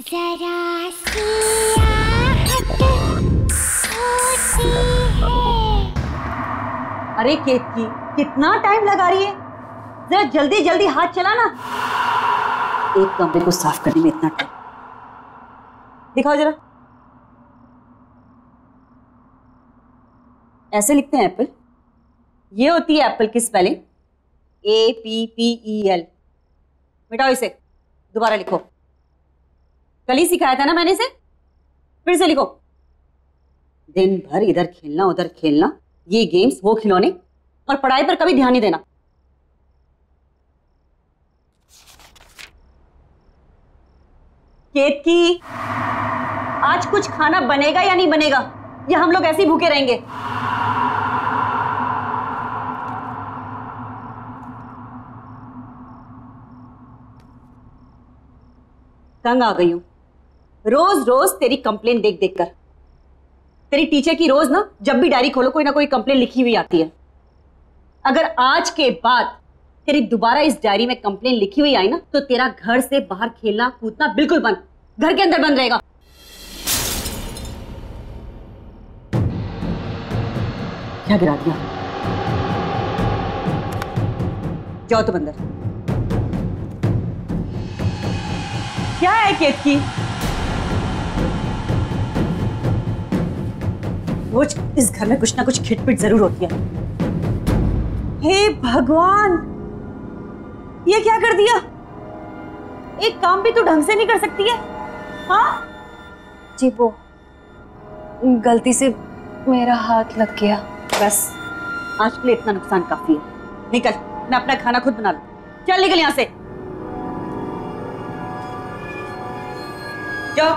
जरा सी आहट होती है। अरे केतकी, कितना टाइम लगा रही है? जरा जल्दी जल्दी हाथ चला ना। एक कमरे को साफ करने में इतना टाइम। दिखाओ जरा। ऐसे लिखते हैं एप्पल। ये होती है एप्पल की स्पेलिंग, APPEL। मिटाओ इसे, दोबारा लिखो। कल ही सिखाया था ना मैंने इसे, फिर से लिखो। दिन भर इधर खेलना उधर खेलना, ये गेम्स वो खिलौने, और पढ़ाई पर कभी ध्यान नहीं देना। केतकी, आज कुछ खाना बनेगा या नहीं बनेगा, या हम लोग ऐसे ही भूखे रहेंगे? तंग आ गई हूं रोज रोज तेरी कंप्लेन देख देख कर। तेरी टीचर की रोज ना, जब भी डायरी खोलो कोई ना कोई कंप्लेन लिखी हुई आती है। अगर आज के बाद तेरी दोबारा इस डायरी में कंप्लेन लिखी हुई आई ना, तो तेरा घर से बाहर खेलना कूदना बिल्कुल बंद, घर के अंदर बंद रहेगा। क्या गिरा दिया? जाओ तुम अंदर। क्या है केतकी? रोज इस घर में कुछ ना कुछ खिटपिट जरूर होती है। हे भगवान, ये क्या कर दिया? एक काम भी तो ढंग से नहीं कर सकती है। हाँ जी, वो गलती से मेरा हाथ लग गया। बस आज के लिए इतना नुकसान काफी है। निकल, मैं अपना खाना खुद बना लूं। चल निकल यहां से, जाओ।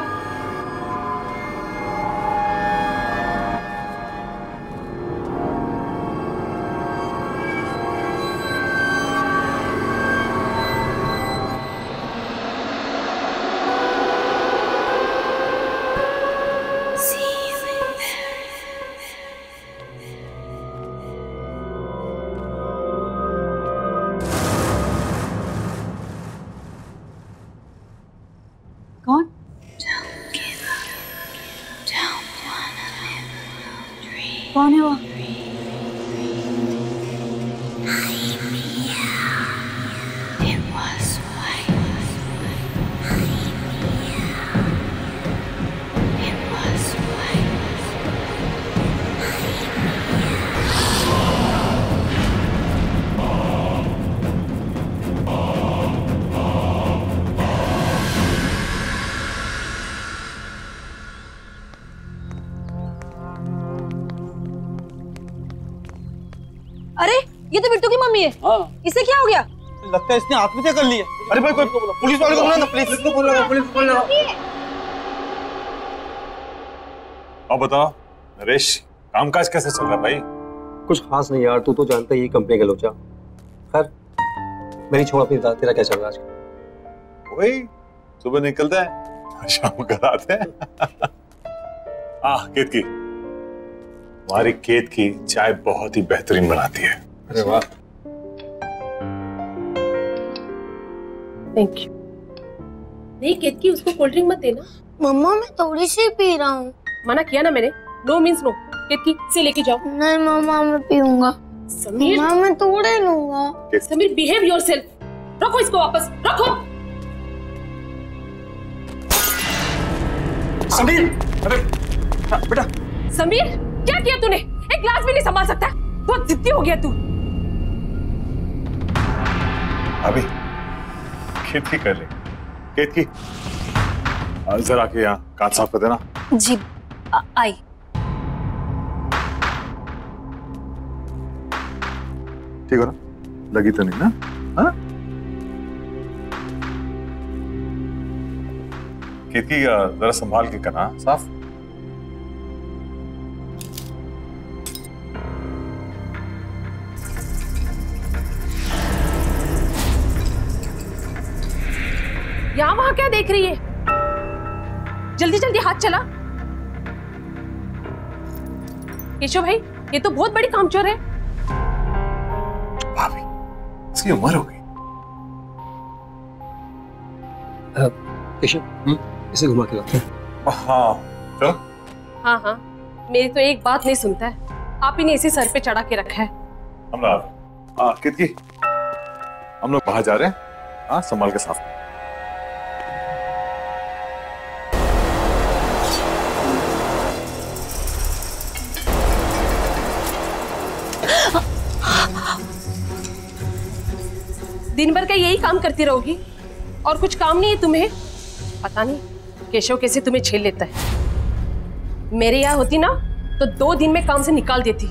कौन? कौन है वो? अरे ये तो बिट्टू की मम्मी है। हाँ। इसे क्या हो गया? लगता है इसने आत्महत्या कर ली है। अरे भाई कोई पुलिस वाले को बुला ना, पुलिस को बुला। अब बताओ नरेश, कामकाज कैसे चल रहा है भाई? कुछ खास नहीं यार, तू तो जानता ही है कंपनी का लोचा। खैर मेरी छोड़, अपनी बता, तेरा क्या चल रहा है आजकल? वही सुबह निकलते हैं, शाम घर आते हैं। केत की, हमारी केत की चाय बहुत ही बेहतरीन बनाती है। अरे वाह, थैंक यू। नहीं केतकी, उसको कोल्ड ड्रिंक मत देना। मम्मा मैं थोड़ी सी पी रहा हूँ। मना किया ना मैंने, नो मीन्स नो। केतकी से लेके जाओ। नहीं मम्मा मैं पीऊंगा। समीर, मम्मा मैं थोड़े लूंगा। Sameer behave yourself. रखो इसको वापस, रखो। समीर, अरे बेटा। समीर क्या किया तूने? एक ग्लास भी नहीं संभाल सकता? बहुत जिद्दी हो गया तू। अभी केत की कर रही, केत की जरा के यहाँ कांच साफ कर देना। जी आई। ठीक हो ना? लगी तो नहीं ना? हाँ? केत की जरा संभाल के करना साफ। यहाँ वहां क्या देख रही है? जल्दी जल्दी हाथ चला। केशव भाई, ये तो बहुत बड़ी कामचोर है। भाभी, इसकी उम्र हो गई। केशव, इसे घुमा के लाते हैं। हाँ चलो। हाँ हाँ, मेरी तो एक बात नहीं सुनता है, आप ही ने इसे सर पे चढ़ा के रखा है। कितकी, हम लोग बाहर जा रहे हैं। हाँ संभाल के साफ। दिन भर का यही काम करती रहोगी और कुछ काम नहीं है तुम्हें? पता नहीं केशव कैसे तुम्हें झेल लेता है। मेरे यहाँ होती ना तो 2 दिन में काम से निकाल देती।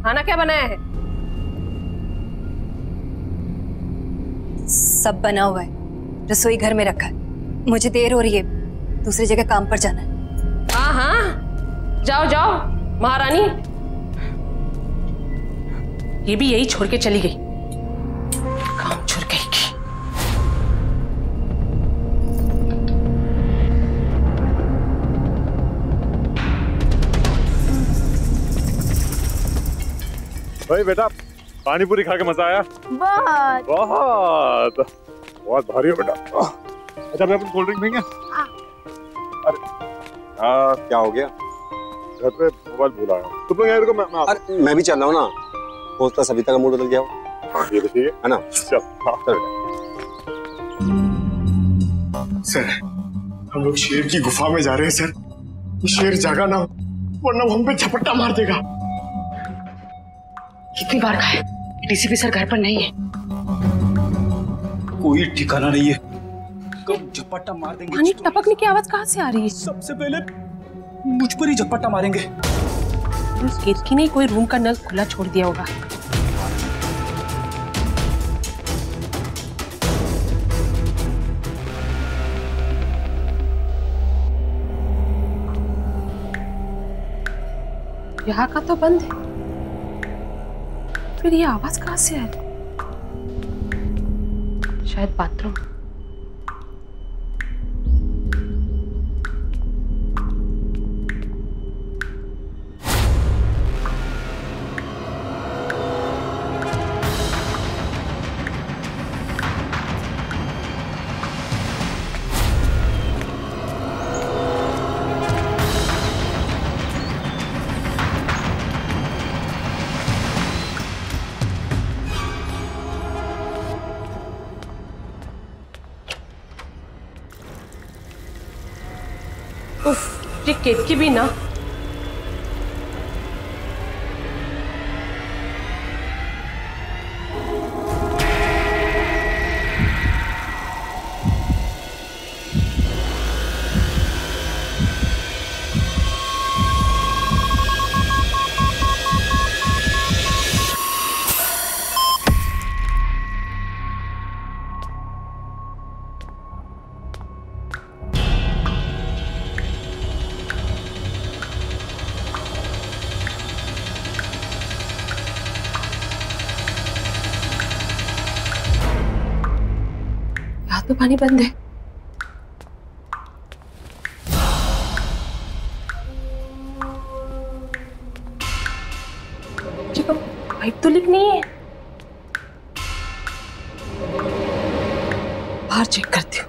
खाना क्या बनाया है? सब बना हुआ है, रसोई घर में रखा है। मुझे देर हो रही है, दूसरी जगह काम पर जाना है। हाँ हाँ, जाओ जाओ महारानी। ये भी यही छोड़ के चली गई, काम छोड़ गई की। भाई बेटा, पानी पूरी खा के मजा आया? बहुत बहुत बहुत भारी हो बेटा। अच्छा मैं अपन कोल्ड ड्रिंक पीएंगे? अरे क्या हो गया? घर पे मोबाइल भूल आया। तुम लोग यार को अरे मैं भी चल रहा हूँ ना, होता सविता का मूड बदल गया हो। ये तो ठीक है ना? चल सर हम लोग शेर की गुफा में जा रहे हैं सर। शेर जागा ना हो वरना वो हम पे झपट्टा मार देगा। कितनी बार कहा है डीसीपी सर घर पर नहीं है। कोई ठिकाना नहीं है, कब झपट्टा मार देंगे। पानी टपकने की आवाज कहाँ से आ रही है? सबसे पहले मुझ पर ही झपट्टा मारेंगे। उस केतकी ने कोई रूम का नल खुला छोड़ दिया होगा। यहाँ का तो बंद है, फिर ये आवाज कहाँ से आ रही? शायद बाथरूम। ये केतकी भी ना। तो पानी बंद है। पाइप तो लीक नहीं है। बाहर चेक करती हूँ।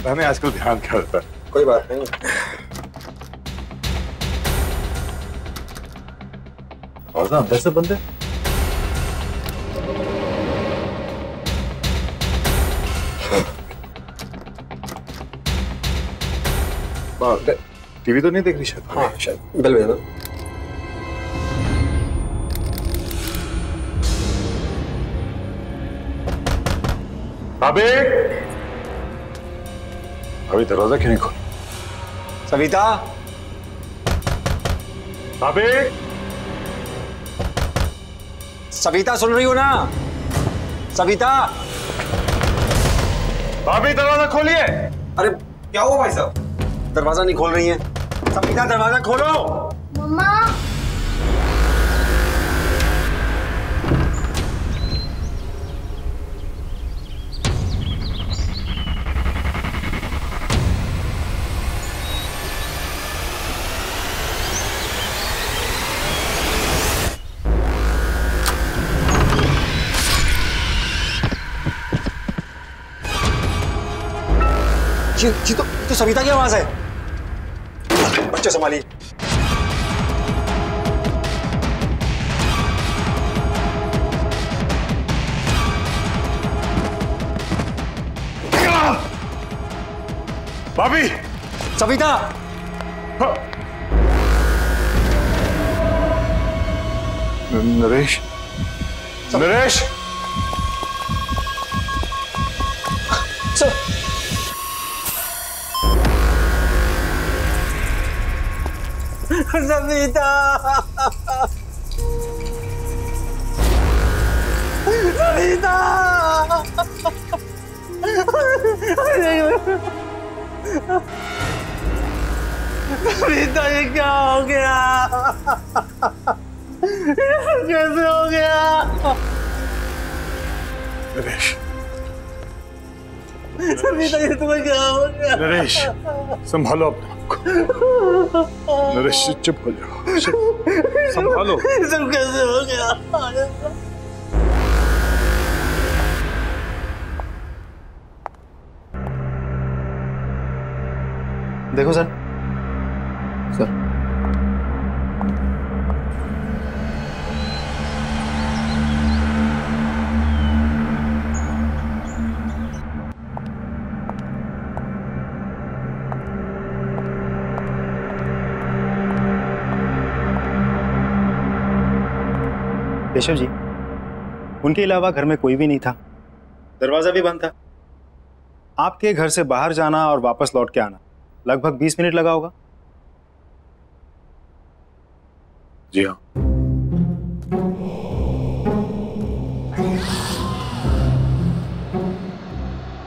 हमें आजकल ध्यान क्या होता है? कोई बात नहीं। और ना अंदर से बंद है। टीवी तो नहीं देख रही शायद? हाँ शायद बेल बजाना। अबे अभी दरवाजा क्यों नहीं खोल? सविता, अबे सविता सुन रही हो ना? सविता, भाभी दरवाजा खोलिए। अरे क्या हुआ भाई साहब? दरवाजा नहीं खोल रही है। सविता दरवाजा खोलो। मम्मा जी तो सविता की आवाज है। बच्चे संभालिए। भाभी, सविता, नरेश, नरेश, सविता, सविता, सविता, ये क्या हो गया? कैसे हो गया? नरेश, सविता, ये तुम्हें क्या हो गया? नरेश, संभालो अपने आप को। नरेश, चुप हो जाओ, संभालो। ये सब कैसे हो गया? देखो सर, केशव जी, उनके अलावा घर में कोई भी नहीं था, दरवाजा भी बंद था। आपके घर से बाहर जाना और वापस लौट के आना लगभग 20 मिनट लगा होगा। जी हाँ।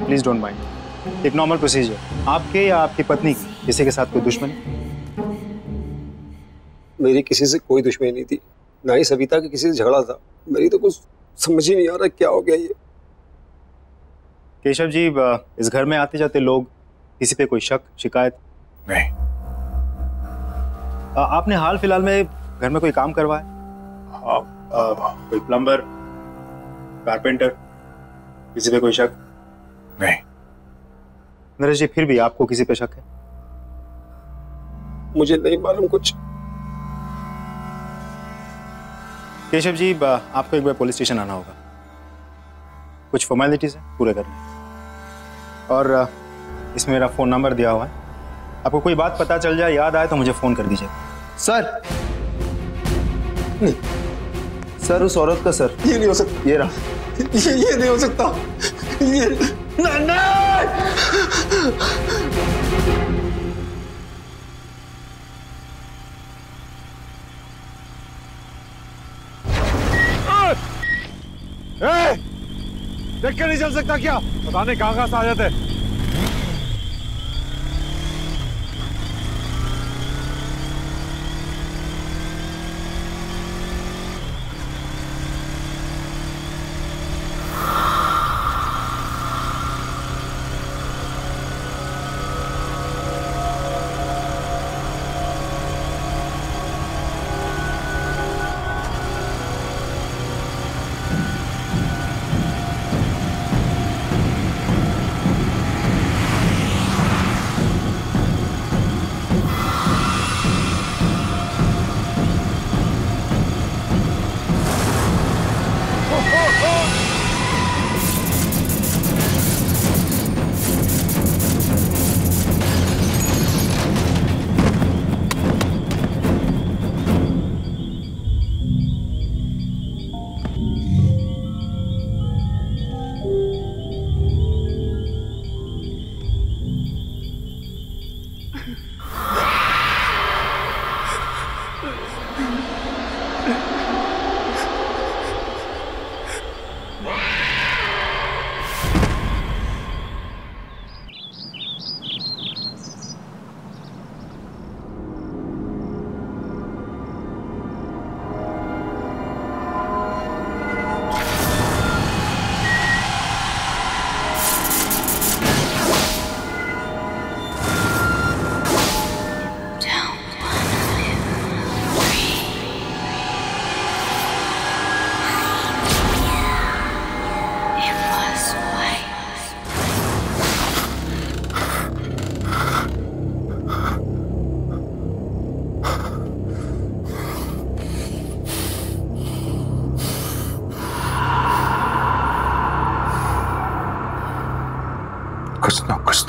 प्लीज डोंट माइंड, एक नॉर्मल प्रोसीजर। आपके या आपकी पत्नी की किसी के साथ कोई दुश्मनी? मेरी किसी से कोई दुश्मनी नहीं थी, ना ही सविता के किसी से झगड़ा था। मेरी तो कुछ समझ ही नहीं आ रहा क्या हो गया ये। केशव जी, इस घर में आते जाते लोग, किसी पे कोई शक शिकायत? नहीं। आपने हाल फिलहाल में घर में कोई काम करवाया? कोई प्लम्बर, कारपेंटर, किसी पे कोई शक? नहीं। नरेश जी, फिर भी आपको किसी पे शक है? मुझे नहीं मालूम कुछ। केशव जी, आपको एक बार पुलिस स्टेशन आना होगा, कुछ फॉर्मेलिटीज है पूरे करने, और इसमें मेरा फोन नंबर दिया हुआ है। आपको कोई बात पता चल जाए, याद आए तो मुझे फोन कर दीजिए। सर, सर उस औरत का सर, ये नहीं हो सकता। ये रहा। ये नहीं हो सकता। ये देख के नहीं चल सकता क्या? पता नहीं कहां से आ जाते।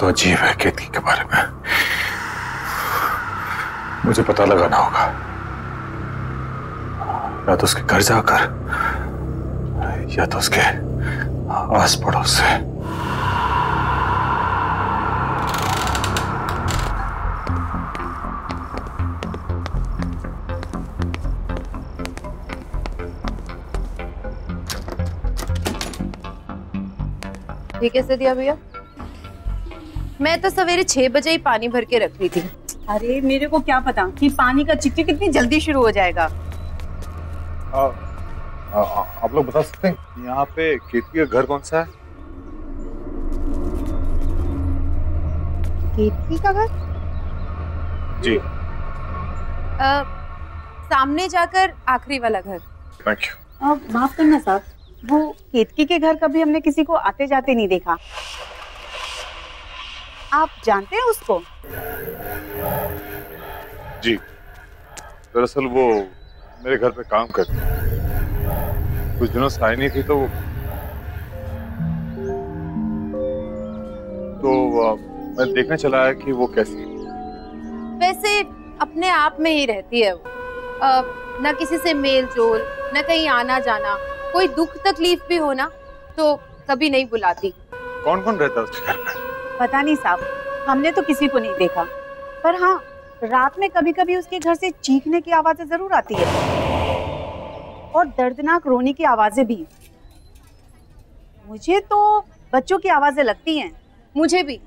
तो अजीब है केतकी के बारे में। मुझे पता लगाना होगा, या तो उसके घर जाकर या तो उसके आस पड़ोस से। ये कैसे दिया भैया? मैं तो सवेरे 6 बजे ही पानी भर के रख दी थी। अरे मेरे को क्या पता कि पानी का चिकचिक कितनी जल्दी शुरू हो जाएगा। आप लोग बता सकते हैं यहाँ पे केतकी का घर कौन सा है? केतकी का घर? जी। सामने जाकर आखिरी वाला घर। Thank you. माफ करना साहब, वो केतकी के घर कभी हमने किसी को आते जाते नहीं देखा। आप जानते हैं उसको? जी, दरअसल वो मेरे घर पे काम करती है। कुछ दिनों से आई नहीं थी तो मैं देखने चला है कि वो कैसी है। वैसे अपने आप में ही रहती है वो, ना किसी से मेल जोल, ना कहीं आना जाना। कोई दुख तकलीफ भी हो ना तो कभी नहीं बुलाती। कौन कौन रहता है उसके घर पे? पता नहीं साहब, हमने तो किसी को नहीं देखा, पर हाँ रात में कभी कभी उसके घर से चीखने की आवाजें जरूर आती है और दर्दनाक रोने की आवाजें भी। मुझे तो बच्चों की आवाजें लगती हैं। मुझे भी।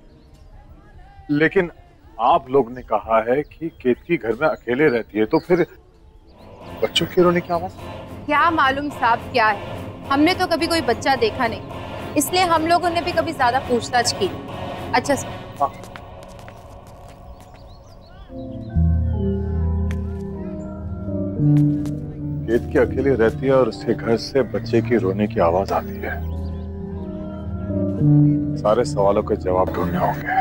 लेकिन आप लोग ने कहा है कि केतकी घर में अकेले रहती है, तो फिर बच्चों की रोने की आवाज? क्या मालूम साहब क्या है, हमने तो कभी कोई बच्चा देखा नहीं, इसलिए हम लोगों ने भी कभी ज्यादा पूछताछ की। अच्छा हाँ। केतकी अकेले रहती है और उसके घर से बच्चे की रोने की आवाज आती है। सारे सवालों के जवाब ढूंढने होंगे।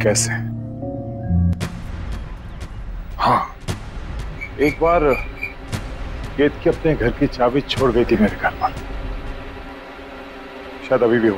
कैसे? हाँ, एक बार केतकी अपने घर की चाबी छोड़ गई थी मेरे घर पर, शायद अभी भी हो।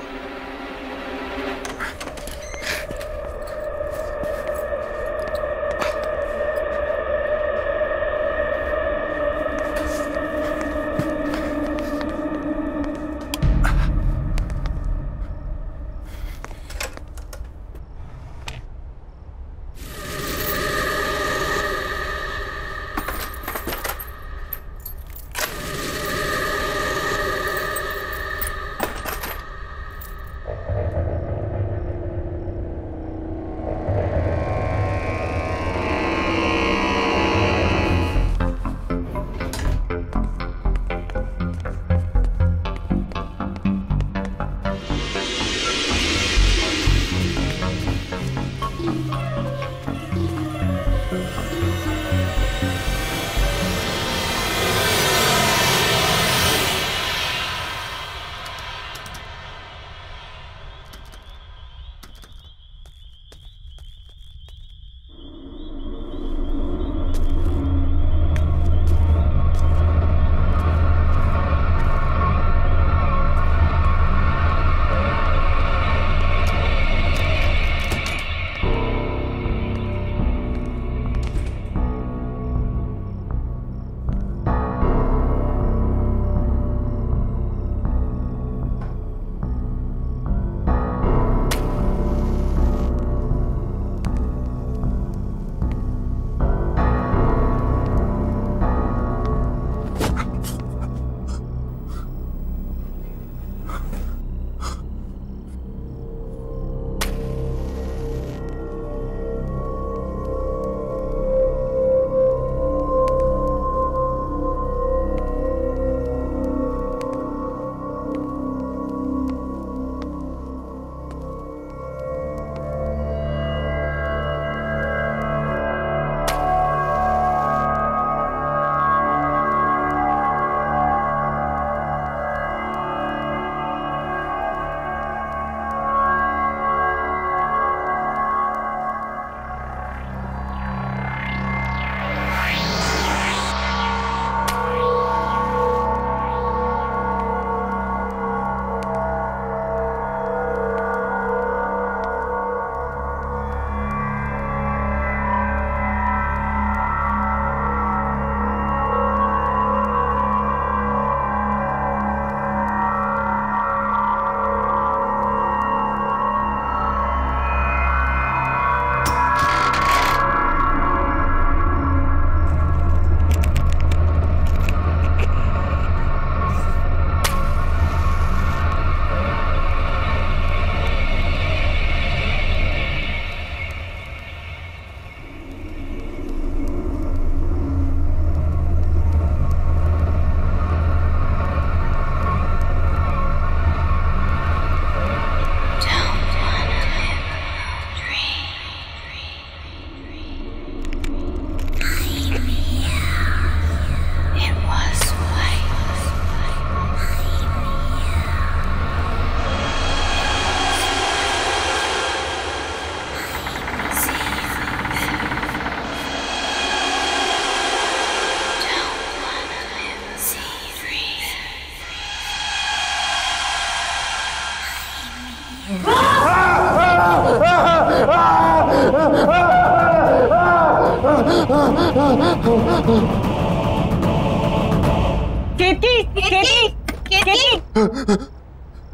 केतकी, केतकी, केतकी।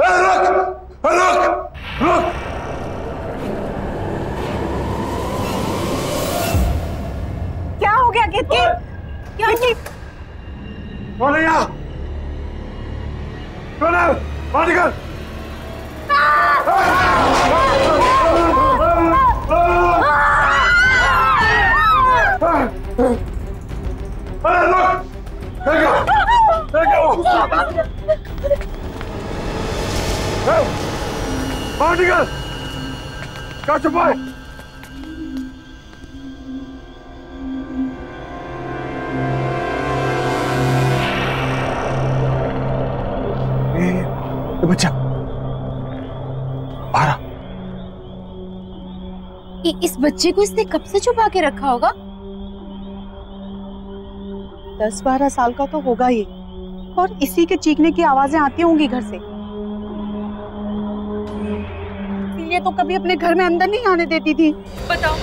रुक, रुक, रुक। क्या हो गया केतकी? केतकी, कौन है यहाँ? कौन है? बाहर निकल। अरे रुक! देखो, देखो! बाहर निकल! कहाँ छुपा है? ये बच्चा बाहर आ। इस बच्चे को इसने कब से छुपा के रखा होगा? 10-12 साल का तो होगा ये, और इसी के चीखने की आवाजें आती होंगी घर से। ये तो कभी अपने घर में अंदर नहीं आने देती थी। बताओ,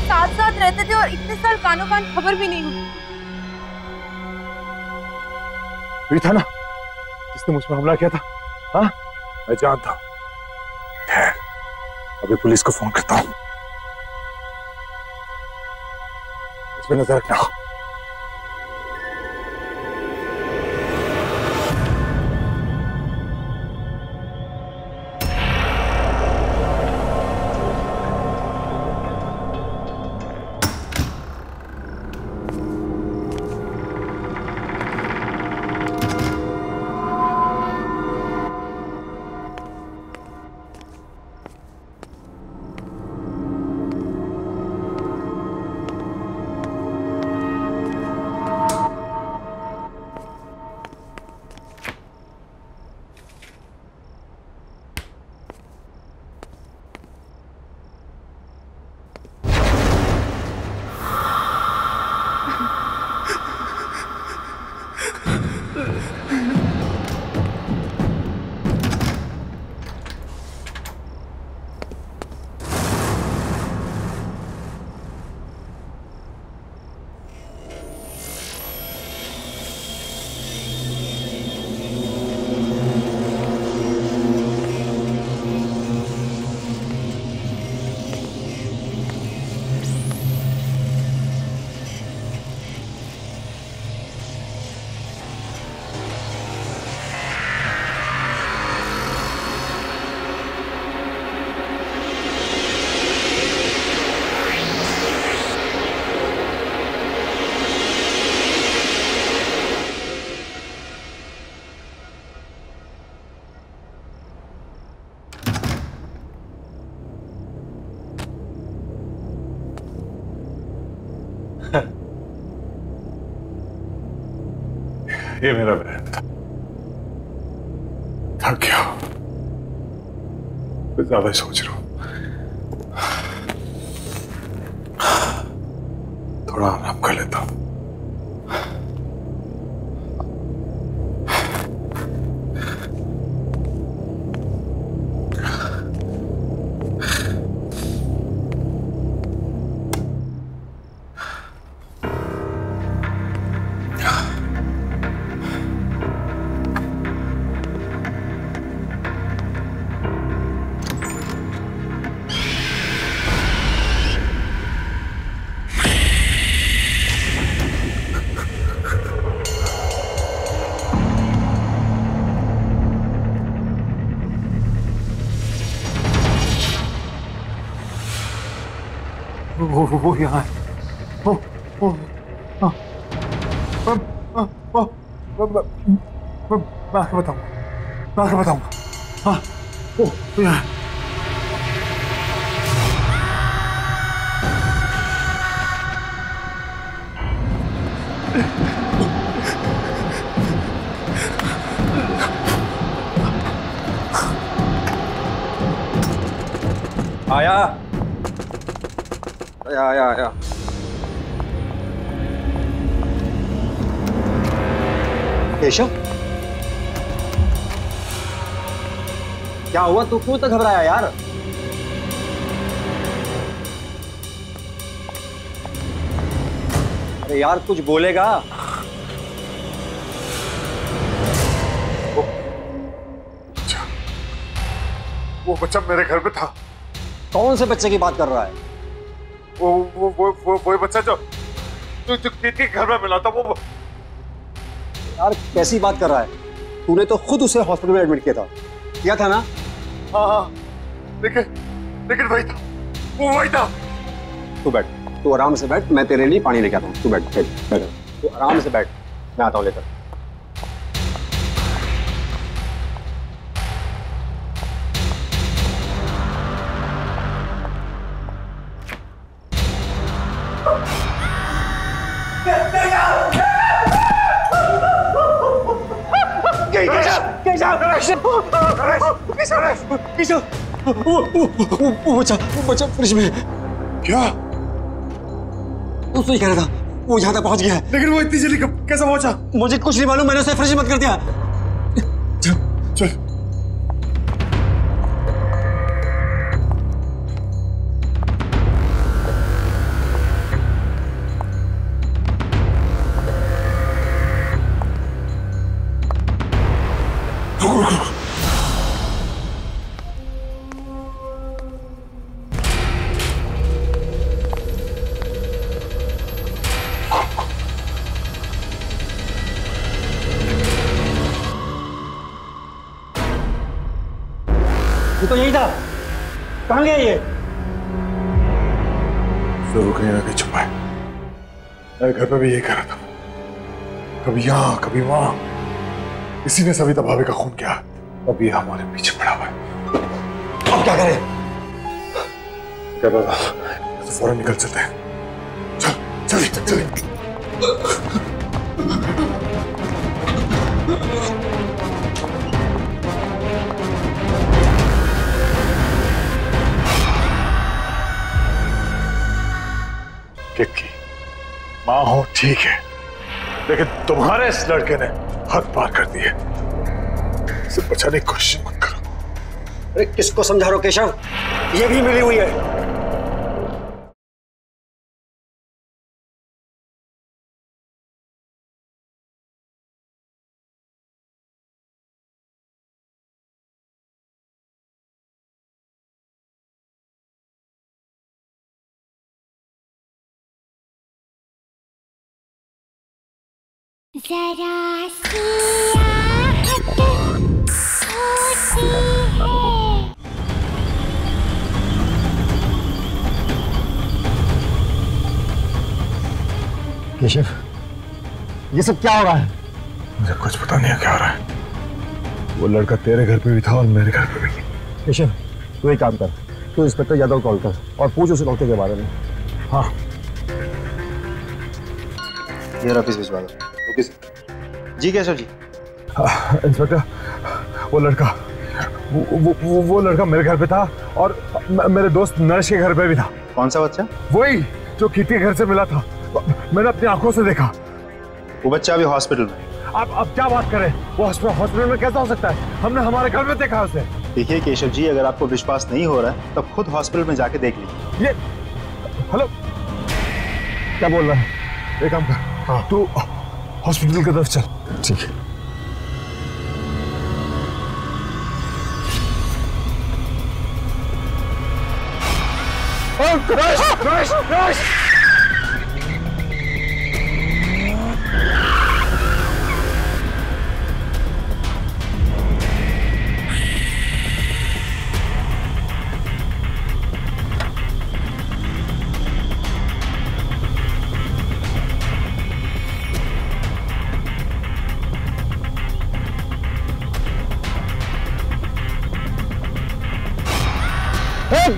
साथ साथ रहते थे और इतने साल कानों कान खबर भी नहीं हुई। ये था ना जिसने मुझ पर हमला किया था? हाँ, मैं जानता हूँ। खैर, अभी पुलिस को फोन करता हूँ। इस पे नजर रखना। ये मेरा बहन था। थक गया, कुछ ज्यादा ही सोच रहा हूं। थोड़ा आराम कर लेता हूं। वो यहाँ है। मैं आके बताऊंगा। हाँ, वो यहाँ है। आया। केशव, क्या हुआ? तू क्यों तो घबराया यार? अरे यार कुछ बोलेगा। वो बच्चा मेरे घर पे था। कौन से बच्चे की बात कर रहा है? वो बच्चा जो कीर्ति के घर में मिला था। वो यार कैसी बात कर रहा है? तूने तो खुद उसे हॉस्पिटल में एडमिट किया था ना? हाँ, लेकिन वही था, वो वही था। तू बैठ, तू आराम से बैठ, मैं तेरे लिए पानी लेके आता हूँ। तू बैठ, तू आराम से बैठ, मैं आता हूँ लेकर। वो बच्चा फ्रिज में। क्या? तू तो ही कह रहा था वो यहाँ तक पहुँच गया है। लेकिन वो इतनी जल्दी कैसे पहुँचा? मुझे कुछ नहीं मालूम, मैंने उसे फ्रिज में मत कर दिया। चल ये तो यही था। कहाँ गया ये? जरूर कहीं ना कहीं छुपा है। मेरे घर पे भी यही कर रहा था, कभी यहाँ कभी वहां। इसी ने सविता भाभी का खून किया, अब ये हमारे पीछे पड़ा हुआ है। अब क्या करें? क्या पता, तो फौरन निकल चलते हैं। चल। की मां हो ठीक है, लेकिन तुम्हारे इस लड़के ने हद पार कर दी है। इसे बचाने की कोशिश मत करो। अरे किसको समझा रहे हो केशव? ये भी मिली हुई है। जरा सी आहट होती है। केशव, ये सब क्या हो रहा है? मुझे कुछ पता नहीं है क्या हो रहा है। वो लड़का तेरे घर पे भी था और मेरे घर पे भी। केशव, तू एक काम कर, तू इंस्पेक्टर यादव कॉल कर और पूछ उसे डॉक्टर के बारे में। हाँ, ये ऑफिस भिजवा दो। Okay sir. जी केशव जी। इंस्पेक्टर, वो लड़का मेरे घर पे था और मेरे दोस्त नरेश के घर पे भी था। कौन सा बच्चा? वही जो कीर्ति के घर से मिला था। मैंने अपनी आंखों से देखा। वो बच्चा अभी हॉस्पिटल में। अब क्या बात करें? वो हॉस्पिटल में कैसा हो सकता है? हमने हमारे घर में देखा उसे। देखिए केशव जी, अगर आपको विश्वास नहीं हो रहा है तो खुद हॉस्पिटल में जाके देख लीजिए। ये हेलो, क्या बोल रहा है? एक काम कर, हाँ, तू हॉस्पिटल की तरफ चल। ठीक है। नरेश!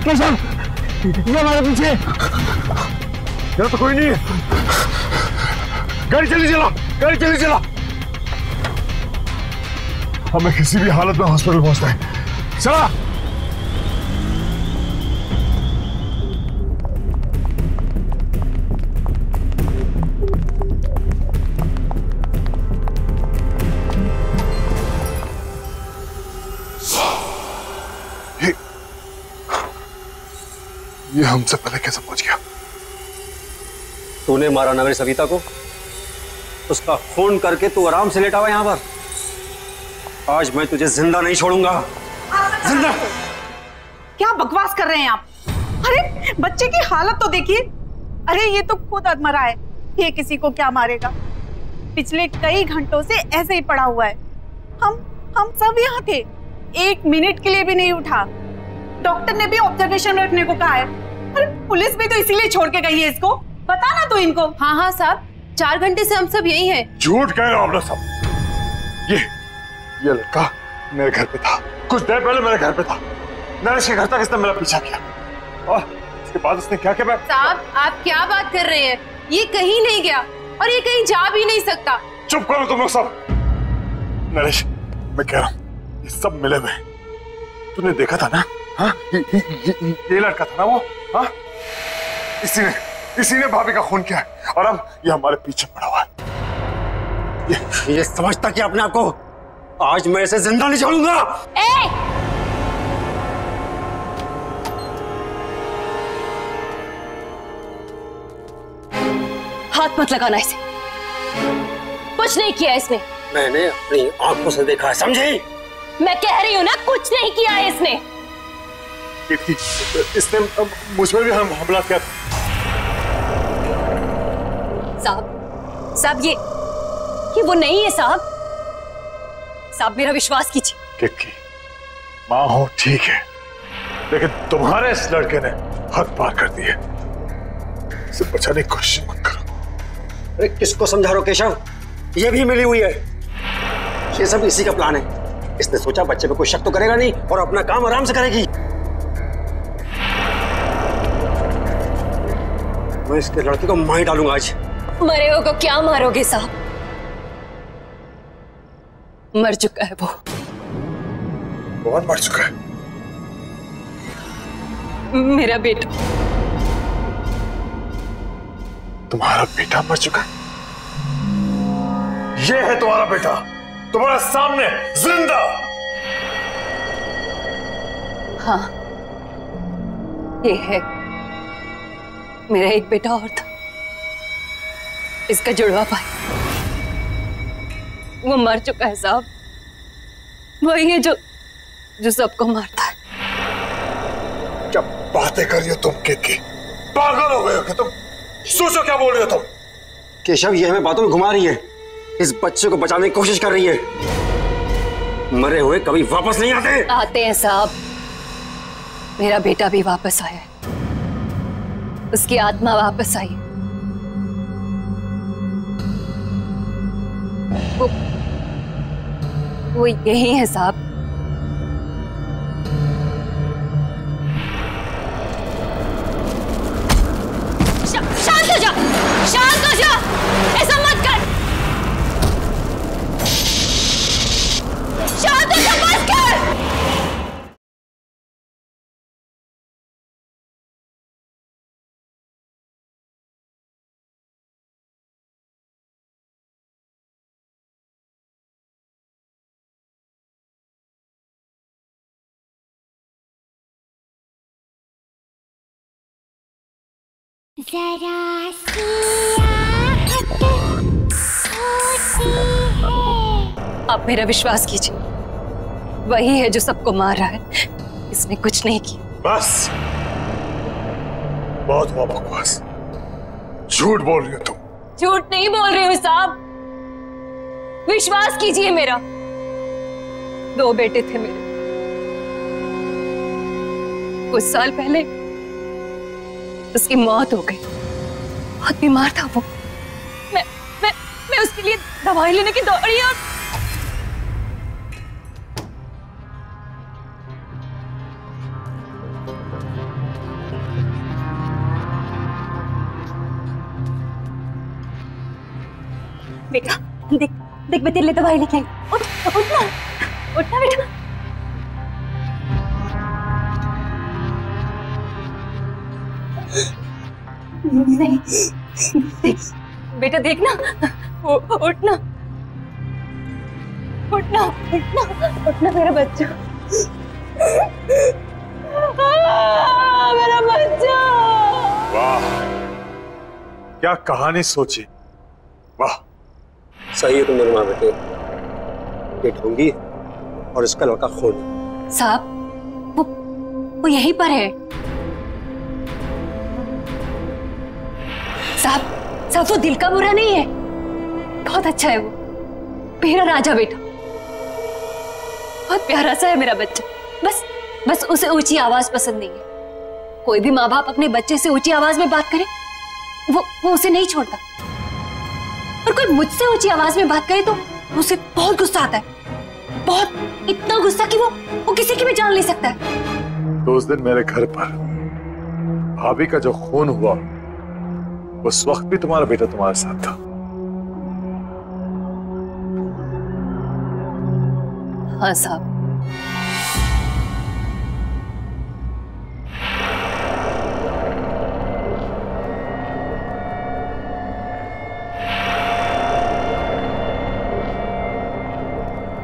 केशव, ये हमारे पीछे। यहाँ तो कोई नहीं है। गाड़ी जल्दी चला। हमें किसी भी हालत में हॉस्पिटल पहुंचना है। चला। ये हमसे पहले कैसे पहुंच गया? तूने मारा ना मेरी सविता को, उसका खून करके तू आराम से लेटा हुआ यहाँ पर। आज मैं तुझे जिंदा नहीं छोड़ूंगा। जिंदा। क्या बकवास कर रहे हैं आप? अरे बच्चे की हालत तो देखिए। अरे ये तो खुद अधमरा है, ये किसी को क्या मारेगा। पिछले कई घंटों से ऐसे ही पड़ा हुआ है। हम सब यहाँ थे, 1 मिनट के लिए भी नहीं उठा। डॉक्टर ने भी ऑब्जर्वेशन में रखने को कहा है। अरे पुलिस भी तो इसीलिए छोड़ के गई है इसको। बता ना तू इनको। हाँ हाँ साहब, 4 घंटे से हम सब यही हैं। झूठ कह रहे हो आप लोग सब। ये लड़का मेरे घर पे था, कुछ देर पहले मेरे घर पे था। नरेश के घर तक इसने मेरा पीछा किया और इसके बाद उसने क्या किया? साहब आप क्या बात कर रहे हैं? ये कहीं नहीं गया और ये कहीं जा भी नहीं सकता। चुप करो तुम लोग सब। नरेश, मैं कह रहा हूँ ये सब मिले हुए। तूने देखा था ना? हाँ, ये लड़का था ना वो। हाँ, इसी ने भाभी का खून किया है और अब ये हमारे पीछे पड़ा हुआ है। ये समझता कि अपने आप को आज मैं इसे जिंदा नहीं छोड़ूंगा। हाथ मत लगाना इसे, कुछ नहीं किया इसने। मैंने अपनी आंखों से देखा है, समझी? मैं कह रही हूँ ना, कुछ नहीं किया है इसने। इसने मुझ पर भी हमला किया। साहब ये वो नहीं है साहब। साहब मेरा विश्वास कीजिए। किक्की, माँ हो ठीक है, लेकिन तुम्हारे इस लड़के ने हद पार कर दी है। इसे बचाने की कोशिश मत करो। अरे किसको समझा रहे हो केशव? ये भी मिली हुई है। ये सब इसी का प्लान है। इसने सोचा बच्चे पे कोई शक तो करेगा नहीं और अपना काम आराम से करेगी। मैं इसके लड़के को मार डालूंगा आज। मरे हो को क्या मारोगे साहब? मर चुका है वो। कौन मर चुका है? मेरा बेटा। तुम्हारा बेटा मर चुका है? ये है तुम्हारा बेटा, तुम्हारे सामने जिंदा। हाँ, ये है। मेरा एक बेटा और था, इसका जुड़वा भाई। वो मर चुका है साहब। वही है जो सबको मारता है। क्या बातें कर रही हो तुम किक्की? पागल हो गए हो कि तुम? सोचो क्या बोल रहे हो तुम? केशव ये हमें बातों में घुमा रही है। इस बच्चे को बचाने की कोशिश कर रही है। मरे हुए कभी वापस नहीं आते। आते हैं साहब। मेरा बेटा भी वापस आया है, उसकी आत्मा वापस आई। वो यही है साहब। शांत हो जा, शांत हो जा, ऐसा मत कर। शांत हो जा, बस कर। जरा सी आहट होती है। आप मेरा विश्वास कीजिए, वही है जो सबको मार रहा है। इसने कुछ नहीं किया। बस, बहुत हुआ बकवास। झूठ बोल रही हो तुम। झूठ नहीं बोल रही हूँ साहब, विश्वास कीजिए मेरा। 2 बेटे थे मेरे। कुछ साल पहले उसकी मौत हो गई। बहुत बीमार था वो। मैं उसके लिए दवाई लेने की दौड़ी और बेटा देख देख, मैं तेरे लिए दवाई लेके आई। उठना उठना बेटा। नहीं बेटा, देखना, उठना उठना उठना उठना मेरा बच्चा। मेरा बच्चा। वाह, क्या कहानी सोची। वाह, सही है तुम दोनों माँ बेटे। ये ढोंगी और इसका लड़का खून। साहब वो यहीं पर है। साहब वो दिल का बुरा नहीं है, बहुत अच्छा है वो, मेरा राजा बेटा, बहुत प्यारा सा है मेरा बच्चा। बस उसे ऊंची आवाज पसंद नहीं है। कोई भी माँ बाप अपने बच्चे से ऊंची आवाज में बात करे वो उसे नहीं छोड़ता, और कोई मुझसे ऊंची आवाज में बात करे तो उसे बहुत गुस्सा आता है, बहुत, इतना गुस्सा कि वो किसी की भी जान ले सकता है। तो उस दिन मेरे घर पर भाभी का जो खून हुआ, उस वक्त भी तुम्हारा बेटा तुम्हारे साथ था। हाँ साहब।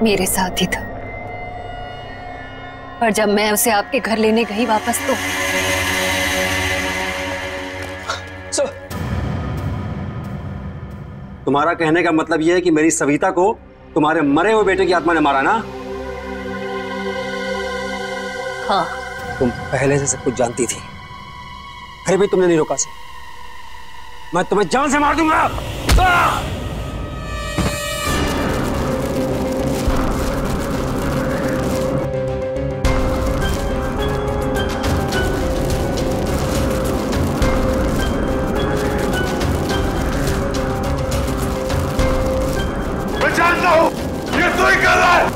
मेरे साथ ही था, पर जब मैं उसे आपके घर लेने गई वापस तो तुम्हारा कहने का मतलब यह है कि मेरी सविता को तुम्हारे मरे हुए बेटे की आत्मा ने मारा ना? हाँ। तुम पहले से सब कुछ जानती थी, फिर भी तुमने नहीं रोका से। मैं तुम्हें जान से मार दूंगा। मैं जानता हूं ये तू ही कर रहा है।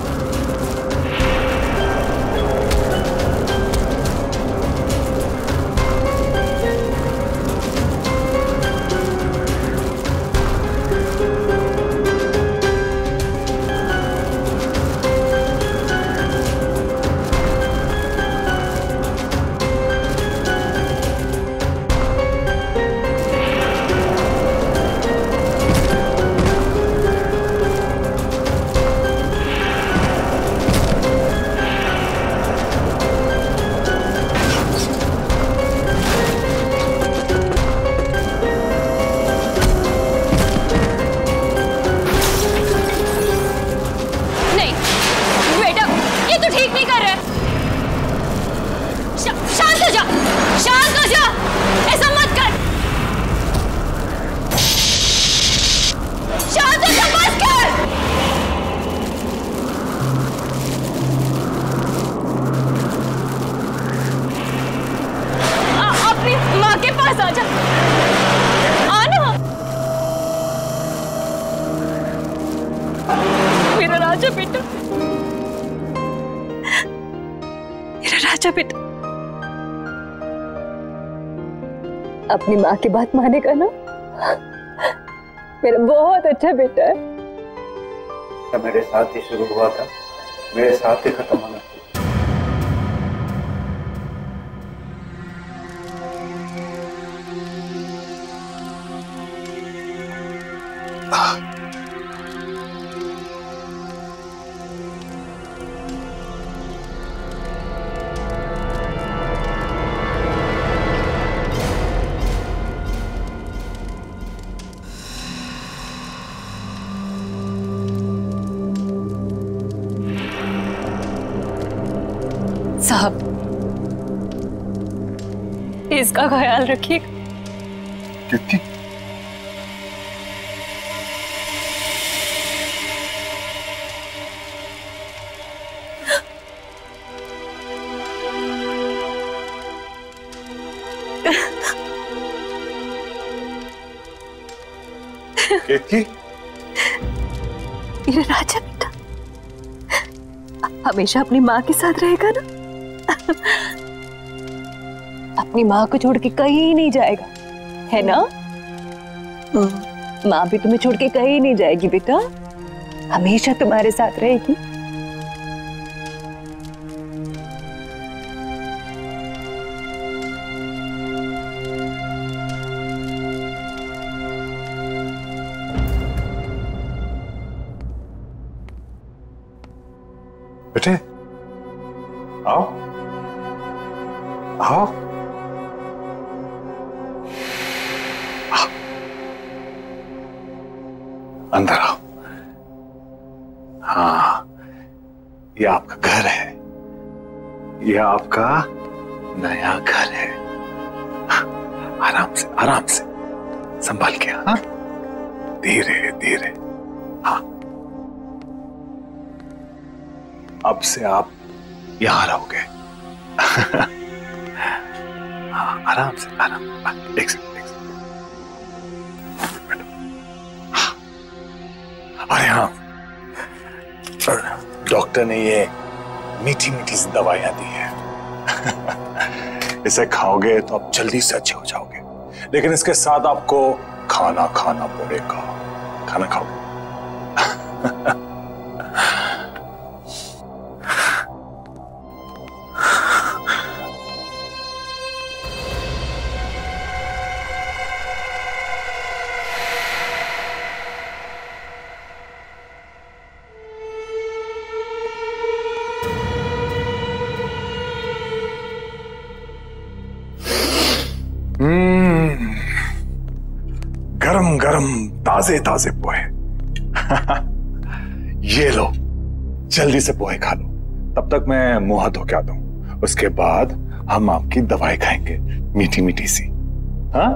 बेटा अपनी माँ की बात मानेगा ना? मेरा बहुत अच्छा बेटा है। मेरे साथ ही शुरू हुआ था, मेरे साथ ही खत्म होना। साहब इसका ख्याल रखिएगा। कितनी? केतकी? मेरा राजा बेटा हमेशा अपनी माँ के साथ रहेगा ना? अपनी माँ को छोड़ के कहीं नहीं जाएगा, है ना? माँ भी तुम्हें छोड़ के कहीं नहीं जाएगी बेटा, हमेशा तुम्हारे साथ रहेगी। बेटे आओ आओ। अंदर आओ। हाँ, ये आपका घर है, ये आपका नया घर है। आराम से संभाल के। हाँ, धीरे धीरे। हाँ, अब से आप यहां रहोगे। हाँ, आराम से। एक सेकंड। अरे हाँ, डॉक्टर ने ये मीठी मीठी सी दवाइयां दी है। इसे खाओगे तो आप जल्दी से अच्छे हो जाओगे, लेकिन इसके साथ आपको खाना खाना पड़ेगा। खाना खाओगे? गरम गरम ताजे ताजे पोहे। ये लो, जल्दी से पोहे खा लो। तब तक मैं मुंह हाथ धो के आता हूं, उसके बाद हम आपकी दवाई खाएंगे, मीठी मीठी सी। हाँ?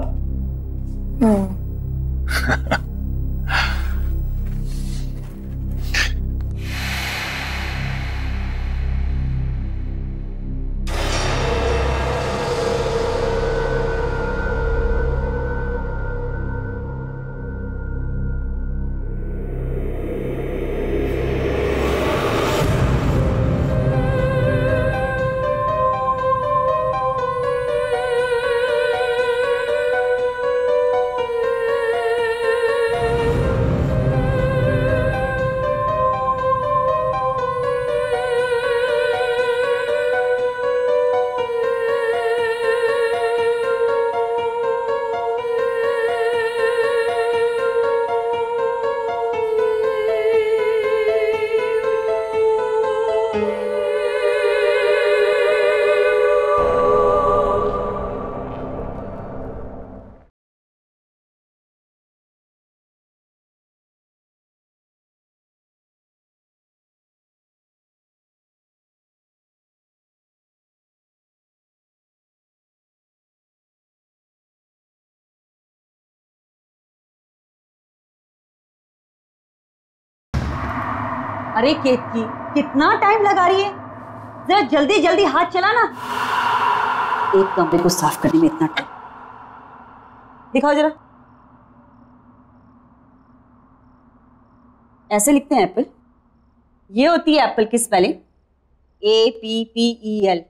अरे केतकी, कितना टाइम लगा रही है? जरा जल्दी जल्दी हाथ चला ना। एक कमरे को साफ करने में इतना टाइम। दिखाओ जरा। ऐसे लिखते हैं एप्पल। ये होती है एप्पल की स्पेलिंग, APPEL।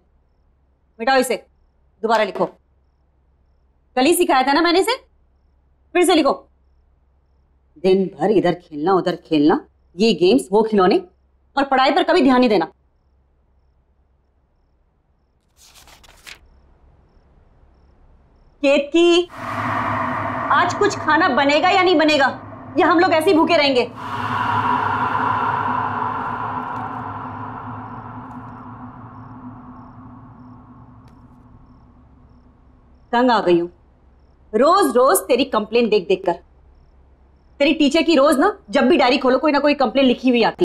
मिटाओ इसे, दोबारा लिखो। कल ही सिखाया था ना मैंने इसे, फिर से लिखो। दिन भर इधर खेलना उधर खेलना, ये गेम्स वो खिलौने, और पढ़ाई पर कभी ध्यान नहीं देना। केतकी, आज कुछ खाना बनेगा या नहीं बनेगा, या हम लोग ऐसे ही भूखे रहेंगे? तंग आ गई हूं रोज रोज तेरी कंप्लेन देख देख कर। तेरी टीचर की रोज ना, जब भी डायरी खोलो कोई ना कोई कंप्लेन लिखी हुई आती।